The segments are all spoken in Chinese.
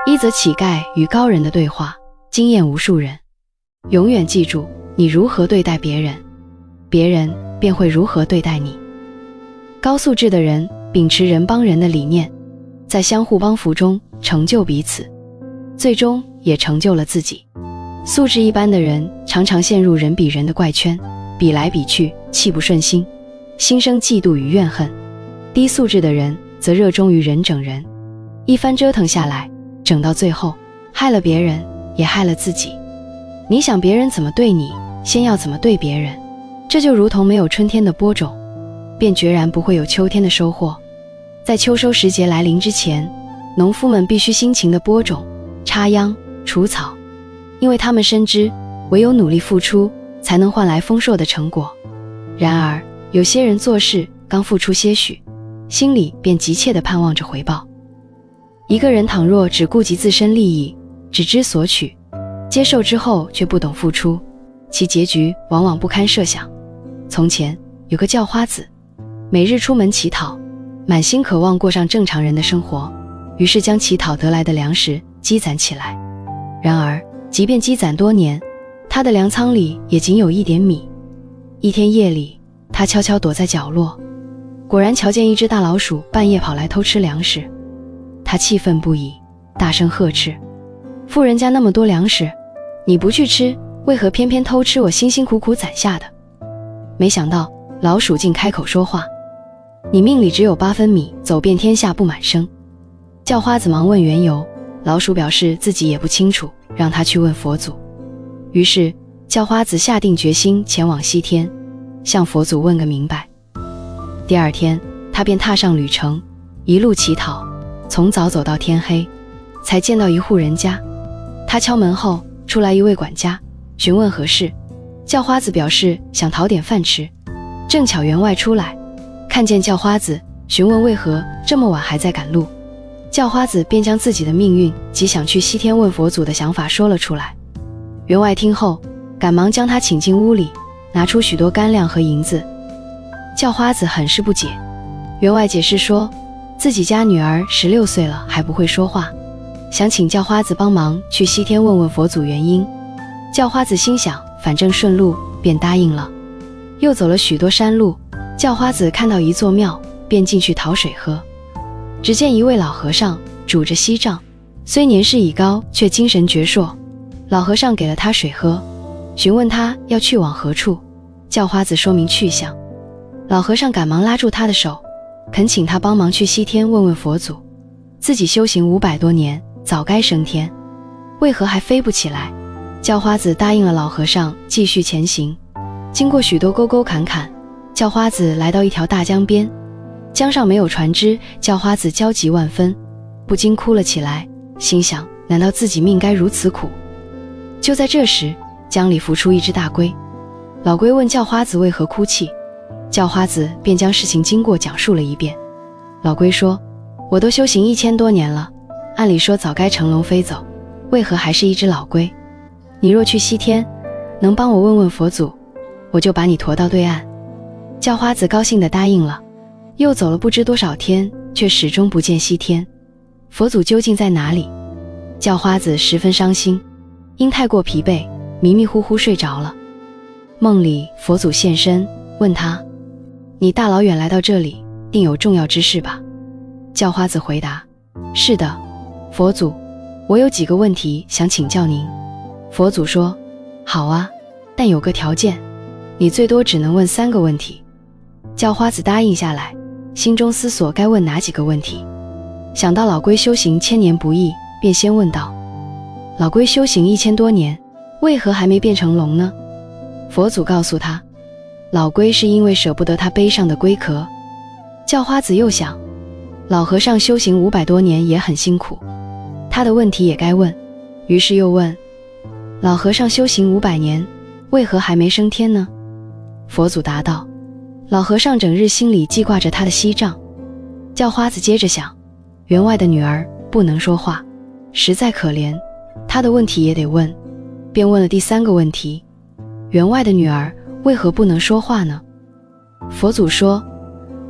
一則乞丐與高人的對話，驚豔無數人。永遠記住，你如何對待別人，別人便會如何對待你。高素質的人秉持人幫人的理念，在相互幫扶中成就彼此，最終也成就了自己。素質一般的人常常陷入人比人的怪圈，比來比去，氣不順心，心生嫉妒與怨恨。低素質的人則熱衷於人整人，一番折騰下來，整到最後，害了別人，也害了自己。你想別人怎麼對你，先要怎麼對別人。這就如同沒有春天的播種，便決然不會有秋天的收穫。在秋收時節來臨之前，農夫們必須辛勤地播種、插秧、除草，因為他們深知，唯有努力付出，才能換來豐碩的成果。然而，有些人做事剛付出些許，心裡便急切地盼望着回報。一個人倘若只顧及自身利益，只知索取，接受之後卻不懂付出，其結局往往不堪設想。從前有個叫花子，每日出門乞討，滿心渴望過上正常人的生活，於是將乞討得來的糧食積攢起來。然而，即便積攢多年，他的糧倉裡也僅有一點米。一天夜裡，他悄悄躲在角落，果然瞧見一隻大老鼠半夜跑來偷吃糧食。他氣憤不已，大聲呵斥：富人家那麼多糧食，你不去吃，為何偏偏偷吃我辛辛苦苦攢下的？沒想到老鼠竟開口說話：你命裡只有8分米，走遍天下不滿生。叫花子忙問緣由，老鼠表示自己也不清楚，讓他去問佛祖。於是叫花子下定決心前往西天，向佛祖問個明白。第二天，他便踏上旅程，一路乞討，從早走到天黑，才見到一戶人家。他敲門後，出來一位管家，詢問何事。叫花子表示想討點飯吃，正巧員外出來，看見叫花子，詢問為何這麼晚還在趕路。叫花子便將自己的命運及想去西天問佛祖的想法說了出來。員外聽後，趕忙將他請進屋裡，拿出許多乾糧和銀子。叫花子很是不解，員外解釋說，自己家女兒16歲了還不會說話，想請叫花子幫忙去西天問問佛祖原因。叫花子心想，反正順路，便答應了。又走了許多山路，叫花子看到一座廟，便進去討水喝。只見一位老和尚拄着錫杖，雖年事已高，卻精神矍鑠。老和尚給了他水喝，詢問他要去往何處。叫花子說明去向，老和尚趕忙拉住他的手，懇請他幫忙去西天問問佛祖，自己修行500多年，早該升天，為何還飛不起來？叫花子答應了老和尚，繼續前行。經過許多溝溝坎坎，叫花子來到一條大江邊，江上沒有船隻，叫花子焦急萬分，不禁哭了起來，心想，難道自己命該如此苦？就在這時，江裡浮出一隻大龜。老龜問叫花子為何哭泣，叫花子便將事情經過講述了一遍。老龜說，我都修行1000多年了，按理說早該乘龍飛走，為何還是一隻老龜？你若去西天，能幫我問問佛祖，我就把你馱到對岸。叫花子高興地答應了。又走了不知多少天，卻始終不見西天，佛祖究竟在哪裡？叫花子十分傷心，因太過疲憊，迷迷糊糊睡着了。夢裡佛祖現身，問他，你大老遠來到這裡，定有重要之事吧？叫花子回答，是的，佛祖，我有幾個問題想請教您。佛祖說，好啊，但有個條件，你最多只能問3個問題。叫花子答應下來，心中思索該問哪幾個問題。想到老龜修行1000年不易，便先問道，老龜修行1000多年，為何還沒變成龍呢？佛祖告訴他，老龜是因為捨不得他背上的龜殼。叫花子又想，老和尚修行500多年也很辛苦，他的問題也該問，於是又問，老和尚修行500年，為何還沒升天呢？佛祖答道，老和尚整日心裡記掛着他的錫杖。叫花子接着想，員外的女兒不能說話，實在可憐，他的問題也得問，便問了第3個問題，員外的女兒為何不能說話呢？佛祖說，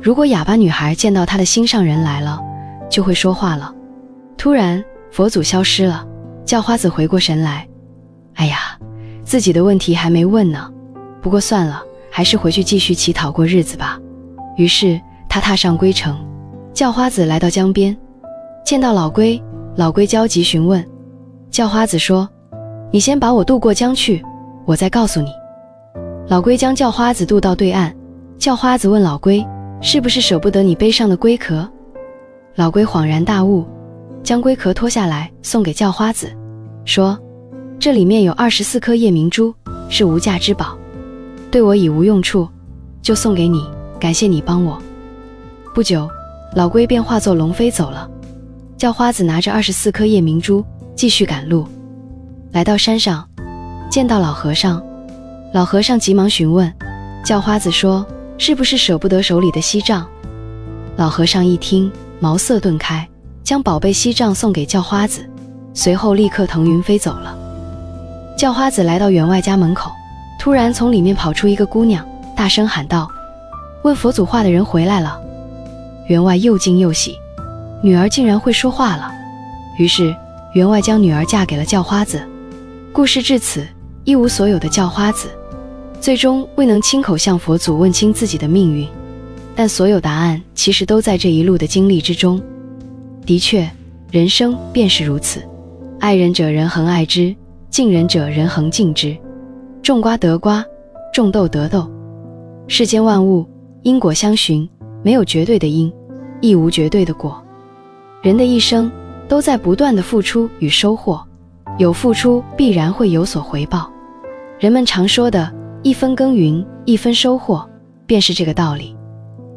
如果啞巴女孩見到她的心上人來了，就會說話了。突然，佛祖消失了，叫花子回過神來，哎呀，自己的問題還沒問呢，不過算了，還是回去繼續乞討過日子吧。於是他踏上歸程，叫花子來到江邊，見到老龜，老龜焦急詢問，叫花子說，你先把我渡過江去，我再告訴你。老龜將叫花子渡到對岸，叫花子問老龜，是不是捨不得你背上的龜殼？老龜恍然大悟，將龜殼脫下來送給叫花子，說，這裡面有24顆夜明珠，是無價之寶，對我已無用處，就送給你，感謝你幫我。不久，老龜便化作龍飛走了。叫花子拿着24顆夜明珠繼續趕路，來到山上，見到老和尚，老和尚急忙詢問，叫花子說，是不是捨不得手裡的錫杖？老和尚一聽，茅塞頓開，將寶貝錫杖送給叫花子，隨後立刻騰雲飛走了。叫花子來到員外家門口，突然從裡面跑出一個姑娘，大聲喊道，問佛祖話的人回來了。員外又驚又喜，女兒竟然會說話了。於是員外將女兒嫁給了叫花子。故事至此，一無所有的叫花子最終未能親口向佛祖問清自己的命運，但所有答案其實都在這一路的經歷之中。的確，人生便是如此，愛人者人恆愛之，敬人者人恆敬之，種瓜得瓜，種豆得豆。世間萬物因果相循，沒有絕對的因，亦無絕對的果。人的一生都在不斷的付出與收穫，有付出必然會有所回報。人們常說的一分耕耘一分收穫，便是這個道理。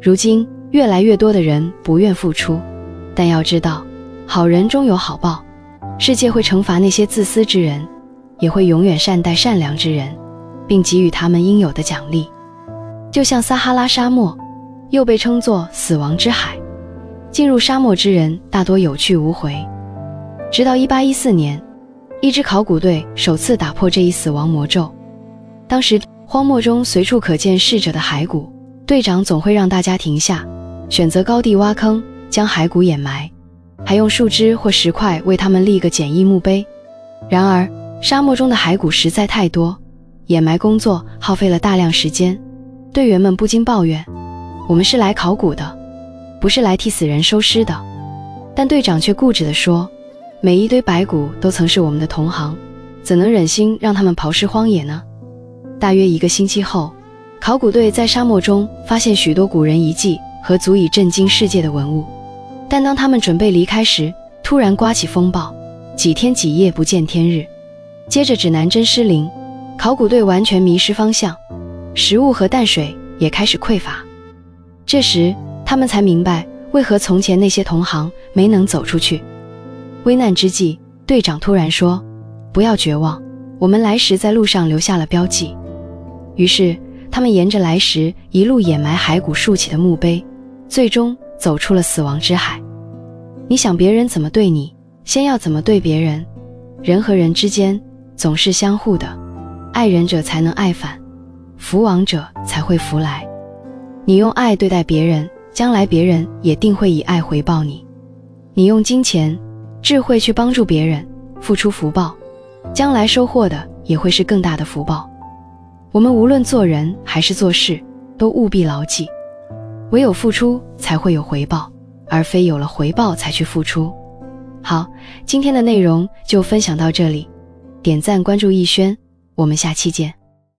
如今越來越多的人不願付出，但要知道，好人終有好報，世界會懲罰那些自私之人，也會永遠善待善良之人，並給予他們應有的獎勵。就像撒哈拉沙漠，又被稱作死亡之海，進入沙漠之人大多有去無回。直到1814年，一支考古隊首次打破這一死亡魔咒。當時荒漠中隨處可見逝者的骸骨，隊長總會讓大家停下，選擇高地挖坑，將骸骨掩埋，還用樹枝或石塊為他們立個簡易墓碑。然而沙漠中的骸骨實在太多，掩埋工作耗費了大量時間，隊員們不禁抱怨，我們是來考古的，不是來替死人收屍的。但隊長卻固執地說，每一堆白骨都曾是我們的同行，怎能忍心讓他們刨屍荒野呢？大約1個星期後，考古隊在沙漠中發現許多古人遺跡和足以震驚世界的文物，但當他們準備離開時，突然颳起風暴，幾天幾夜不見天日，接着指南針失靈，考古隊完全迷失方向，食物和淡水也開始匱乏。這時他們才明白，為何從前那些同行沒能走出去。危難之際，隊長突然說，不要絕望，我們來時在路上留下了標記。於是他們沿着來時一路掩埋骸骨豎起的墓碑，最終走出了死亡之海。你想別人怎麼對你，先要怎麼對別人。人和人之間總是相互的，愛人者才能愛返，福往者才會福來。你用愛對待別人，將來別人也定會以愛回報你。你用金錢、智慧去幫助別人，付出福報，將來收穫的也會是更大的福報。我們無論做人還是做事，都務必牢記，唯有付出才會有回報，而非有了回報才去付出。好，今天的內容就分享到這裡，點讚關注逸軒，我們下期見。